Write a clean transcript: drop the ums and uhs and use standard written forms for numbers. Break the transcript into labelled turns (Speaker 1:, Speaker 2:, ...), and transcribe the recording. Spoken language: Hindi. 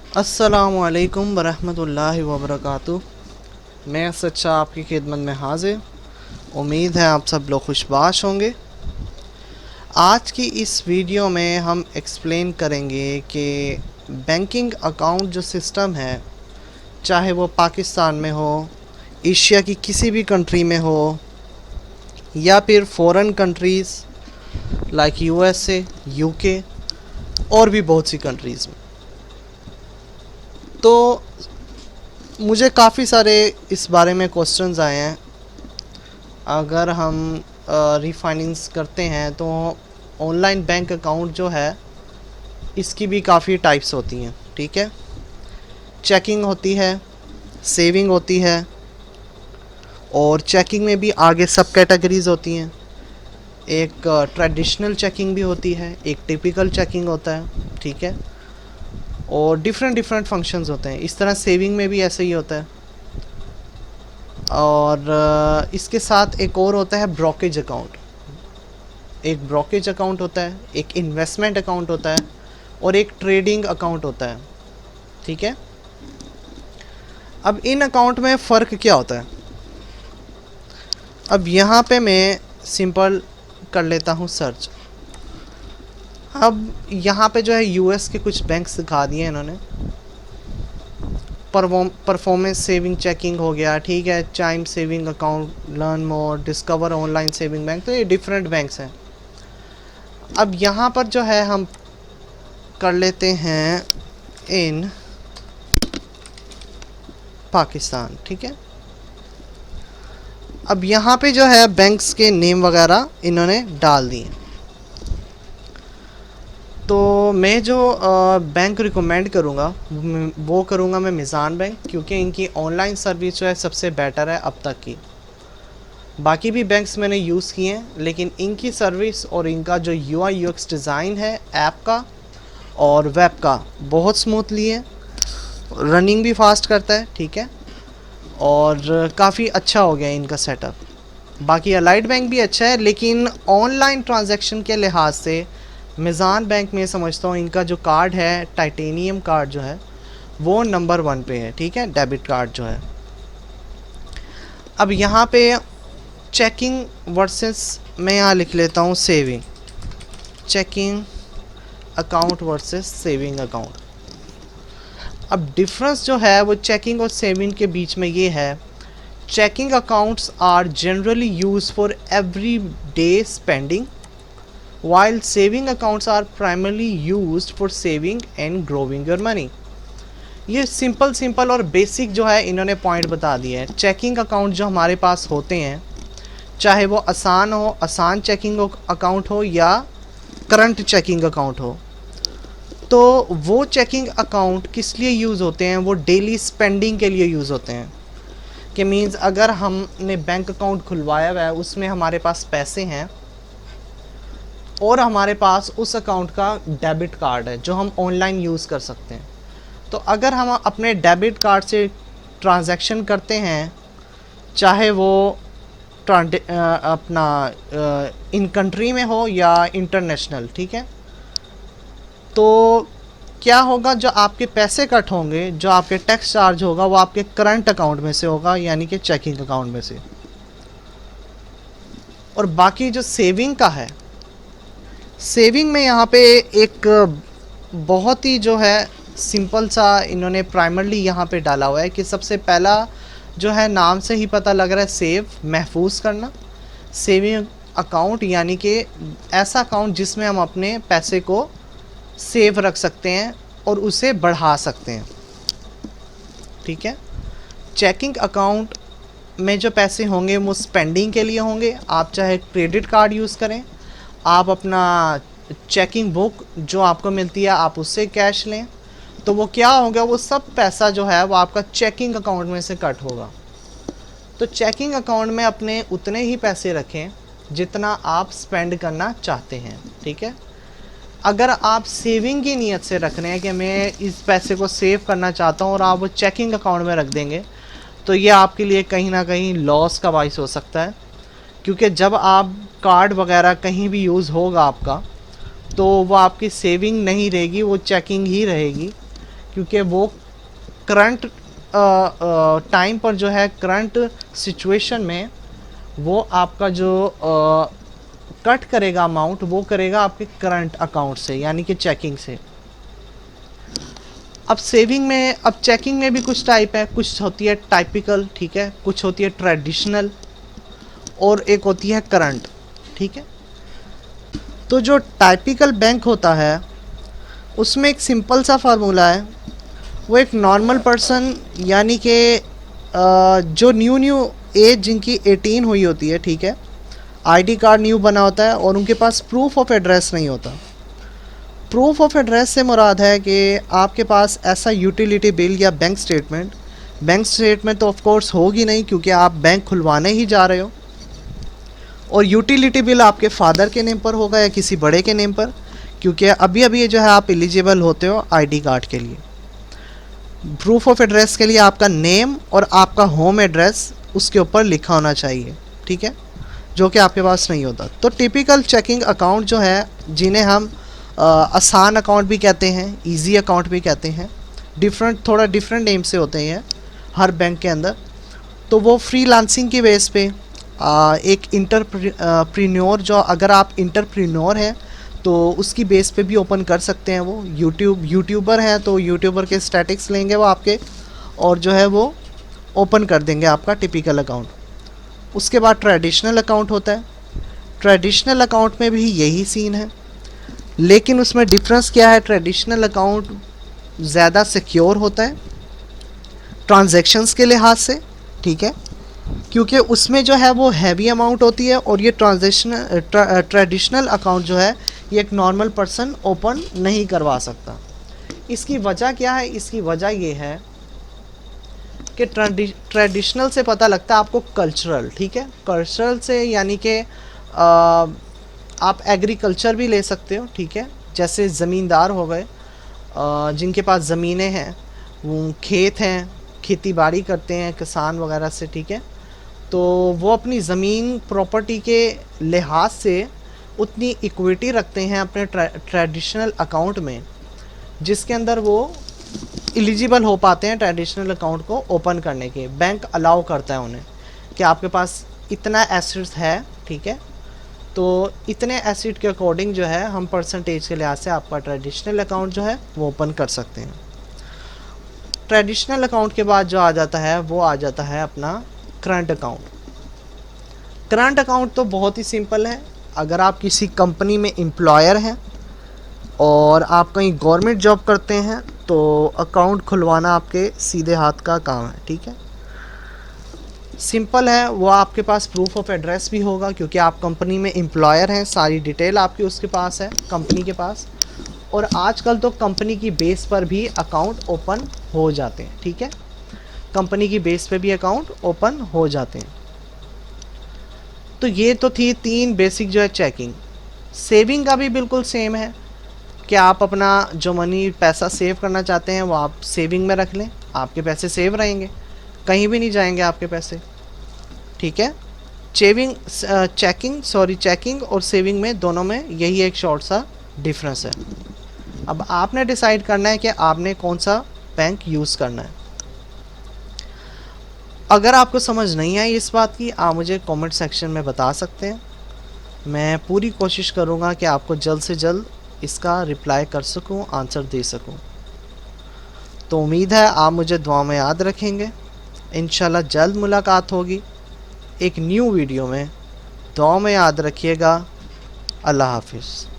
Speaker 1: अस्सलामुअलैकुम वरहमतुल्लाहि वबरकातुह। मैं सच्चा आपकी खिदमत में हाजिर। उम्मीद है आप सब लोग खुशबाश होंगे। आज की इस वीडियो में हम एक्सप्लेन करेंगे कि बैंकिंग अकाउंट जो सिस्टम है, चाहे वो पाकिस्तान में हो, एशिया की किसी भी कंट्री में हो, या फिर foreign countries like USA, UK और भी बहुत सी कंट्रीज़ में। तो मुझे काफ़ी सारे इस बारे में क्वेश्चंस आए हैं। अगर हम रीफाइनेंस करते हैं तो ऑनलाइन बैंक अकाउंट जो है इसकी भी काफ़ी टाइप्स होती हैं, ठीक है। चेकिंग होती है, सेविंग होती है, और चेकिंग में भी आगे सब कैटेगरीज़ होती हैं। एक ट्रेडिशनल चेकिंग भी होती है, एक टिपिकल चेकिंग होता है, ठीक है। और डिफरेंट डिफरेंट फंक्शंस होते हैं। इस तरह सेविंग में भी ऐसे ही होता है। और इसके साथ एक और होता है ब्रोकेज अकाउंट। एक ब्रोकेज अकाउंट होता है, एक इन्वेस्टमेंट अकाउंट होता है, और एक ट्रेडिंग अकाउंट होता है, ठीक है। अब इन अकाउंट में फ़र्क क्या होता है? अब यहाँ पे मैं सिंपल कर लेता हूँ सर्च। अब यहाँ पे जो है यूएस के कुछ बैंक्स दिखा दिए इन्होंने। परफॉर्मेंस सेविंग चेकिंग हो गया, ठीक है। Chyme saving account, learn more, discover online saving bank. तो ये डिफरेंट बैंक्स हैं। अब यहाँ पर जो है हम कर लेते हैं इन पाकिस्तान, ठीक है। अब यहाँ पे जो है बैंक्स के नेम वगैरह इन्होंने डाल दिए। तो मैं जो बैंक रिकमेंड करूँगा वो करूँगा मैं मिज़ान बैंक, क्योंकि इनकी ऑनलाइन सर्विस जो है सबसे बेटर है अब तक की। बाकी भी बैंक्स मैंने यूज़ किए हैं, लेकिन इनकी सर्विस और इनका जो UI UX डिज़ाइन है ऐप का और वेब का बहुत स्मूथली है। रनिंग भी फास्ट करता है, ठीक है। और काफ़ी अच्छा हो गया इनका सेटअप। बाकी अलाइड बैंक भी अच्छा है, लेकिन ऑनलाइन ट्रांजैक्शन के लिहाज से मिज़ान बैंक में समझता हूँ इनका जो कार्ड है, टाइटेनियम कार्ड जो है, वो नंबर 1 पे है, ठीक है, डेबिट कार्ड जो है। अब यहाँ पे चेकिंग वर्सेस मैं यहाँ लिख लेता हूँ saving. Checking account versus saving account. अब डिफरेंस जो है वो चेकिंग और सेविंग के बीच में ये है, checking accounts are generally use for every day spending, while saving accounts are primarily used for saving and growing your money। ये सिंपल और बेसिक जो है इन्होंने पॉइंट बता दिए हैं। चेकिंग अकाउंट जो हमारे पास होते हैं, चाहे वो आसान चेकिंग अकाउंट हो या करंट चेकिंग अकाउंट हो, तो वो चेकिंग अकाउंट किस लिए यूज़ होते हैं? वो डेली स्पेंडिंग के लिए यूज़ होते हैं। कि मीन्स अगर हमने बैंक अकाउंट खुलवाया हुआ है, उसमें हमारे पास पैसे हैं और हमारे पास उस अकाउंट का डेबिट कार्ड है जो हम ऑनलाइन यूज़ कर सकते हैं, तो अगर हम अपने डेबिट कार्ड से ट्रांजैक्शन करते हैं, चाहे वो अपना इन कंट्री में हो या इंटरनेशनल, ठीक है, तो क्या होगा? जो आपके पैसे कट होंगे, जो आपके टैक्स चार्ज होगा, वो आपके करंट अकाउंट में से होगा, यानी कि चेकिंग अकाउंट में से। और बाकी जो सेविंग का है, सेविंग में यहाँ पे एक बहुत ही जो है सिंपल सा इन्होंने प्राइमरली यहाँ पे डाला हुआ है कि सबसे पहला जो है, नाम से ही पता लग रहा है, सेव, महफूज करना। सेविंग अकाउंट यानी कि ऐसा अकाउंट जिसमें हम अपने पैसे को सेव रख सकते हैं और उसे बढ़ा सकते हैं, ठीक है। चेकिंग अकाउंट में जो पैसे होंगे वो स्पेंडिंग के लिए होंगे। आप चाहे क्रेडिट कार्ड यूज़ करें, आप अपना चेकिंग बुक जो आपको मिलती है आप उससे कैश लें, तो वो क्या होगा? वो सब पैसा जो है वो आपका चेकिंग अकाउंट में से कट होगा। तो चेकिंग अकाउंट में अपने उतने ही पैसे रखें जितना आप स्पेंड करना चाहते हैं, ठीक है। अगर आप सेविंग की नीयत से रख रहे हैं कि मैं इस पैसे को सेव करना चाहता हूँ और आप वो चेकिंग अकाउंट में रख देंगे, तो ये आपके लिए कहीं ना कहीं लॉस का बाइस हो सकता है। क्योंकि जब आप कार्ड वगैरह कहीं भी यूज़ होगा आपका, तो वो आपकी सेविंग नहीं रहेगी, वो चेकिंग ही रहेगी। क्योंकि वो करंट टाइम पर जो है, करंट सिचुएशन में वो आपका जो कट करेगा अमाउंट, वो करेगा आपके करंट अकाउंट से, यानी कि चेकिंग से। अब सेविंग में, अब चेकिंग में भी कुछ टाइप है, कुछ होती है टाइपिकल, ठीक है, कुछ होती है ट्रेडिशनल, और एक होती है करंट, ठीक है। तो जो टाइपिकल बैंक होता है उसमें एक सिंपल सा फार्मूला है। वो एक नॉर्मल पर्सन, यानी कि जो न्यू एज जिनकी 18 हुई होती है, ठीक है, आईडी कार्ड न्यू बना होता है और उनके पास प्रूफ ऑफ एड्रेस नहीं होता। प्रूफ ऑफ एड्रेस से मुराद है कि आपके पास ऐसा यूटिलिटी बिल या बैंक स्टेटमेंट तो ऑफ कोर्स होगी नहीं, क्योंकि आप बैंक खुलवाने ही जा रहे हो, और यूटिलिटी बिल आपके फादर के नेम पर होगा या किसी बड़े के नेम पर, क्योंकि अभी अभी जो है आप एलिजिबल होते हो आईडी कार्ड के लिए। प्रूफ ऑफ एड्रेस के लिए आपका नेम और आपका होम एड्रेस उसके ऊपर लिखा होना चाहिए, ठीक है, जो कि आपके पास नहीं होता। तो टिपिकल चेकिंग अकाउंट जो है, जिन्हें हम आसान अकाउंट भी कहते हैं, इजी अकाउंट भी कहते हैं, थोड़ा डिफरेंट नेम से होते हैं हर बैंक के अंदर। तो वो फ्रीलांसिंग की बेस पे एक इंटरप्रेन्योर, जो अगर आप इंटरप्रेन्योर हैं तो उसकी बेस पे भी ओपन कर सकते हैं। वो यूट्यूबर हैं तो यूट्यूबर के स्टैटिक्स लेंगे वो आपके, और जो है वो ओपन कर देंगे आपका टिपिकल अकाउंट। उसके बाद ट्रेडिशनल अकाउंट होता है। ट्रेडिशनल अकाउंट में भी यही सीन है, लेकिन उसमें डिफरेंस क्या है, ट्रेडिशनल अकाउंट ज़्यादा सिक्योर होता है ट्रांजैक्शंस के लिहाज से, ठीक है, क्योंकि उसमें जो है वो हैवी अमाउंट होती है, और ये ट्रेडिशनल अकाउंट जो है ये एक नॉर्मल पर्सन ओपन नहीं करवा सकता। इसकी वजह क्या है? इसकी वजह ये है कि ट्रेडिशनल से पता लगता है आपको कल्चरल, ठीक है, कल्चरल से यानी कि आप एग्रीकल्चर भी ले सकते हो, ठीक है, जैसे ज़मींदार हो गए, जिनके पास ज़मीनें हैं, वो खेत हैं, खेती बाड़ी करते हैं किसान वगैरह से, ठीक है, तो वो अपनी ज़मीन प्रॉपर्टी के लिहाज से उतनी इक्विटी रखते हैं अपने ट्रेडिशनल अकाउंट में, जिसके अंदर वो एलिजिबल हो पाते हैं ट्रेडिशनल अकाउंट को ओपन करने के। बैंक अलाउ करता है उन्हें कि आपके पास इतना एसेट्स है, ठीक है, तो इतने एसेट के अकॉर्डिंग जो है हम परसेंटेज के लिहाज से आपका ट्रेडिशनल अकाउंट जो है वो ओपन कर सकते हैं। ट्रेडिशनल अकाउंट के बाद जो आ जाता है वो आ जाता है अपना करंट अकाउंट। करंट अकाउंट तो बहुत ही सिंपल है। अगर आप किसी कंपनी में एम्प्लॉयर हैं और आप कहीं गवर्नमेंट जॉब करते हैं तो अकाउंट खुलवाना आपके सीधे हाथ का काम है, ठीक है, सिंपल है। वो आपके पास प्रूफ ऑफ एड्रेस भी होगा क्योंकि आप कंपनी में एम्प्लॉयर हैं, सारी डिटेल आपकी उसके पास है, कंपनी के पास। और आजकल तो कंपनी की बेस पर भी अकाउंट ओपन हो जाते हैं, ठीक है, कंपनी की बेस पे भी अकाउंट ओपन हो जाते हैं। तो ये तो थी 3 बेसिक जो है चेकिंग। सेविंग का भी बिल्कुल सेम है कि आप अपना जो मनी पैसा सेव करना चाहते हैं वो आप सेविंग में रख लें, आपके पैसे सेव रहेंगे, कहीं भी नहीं जाएंगे आपके पैसे, ठीक है। चेकिंग और सेविंग में दोनों में यही एक शॉर्ट सा डिफरेंस है। अब आपने डिसाइड करना है कि आपने कौन सा बैंक यूज़ करना है। अगर आपको समझ नहीं आई इस बात की, आप मुझे कमेंट सेक्शन में बता सकते हैं। मैं पूरी कोशिश करूँगा कि आपको जल्द से जल्द इसका रिप्लाई कर सकूँ, आंसर दे सकूँ। तो उम्मीद है आप मुझे दुआ में याद रखेंगे। इंशाल्लाह जल्द मुलाकात होगी एक न्यू वीडियो में। दुआ में याद रखिएगा। अल्लाह हाफिज़।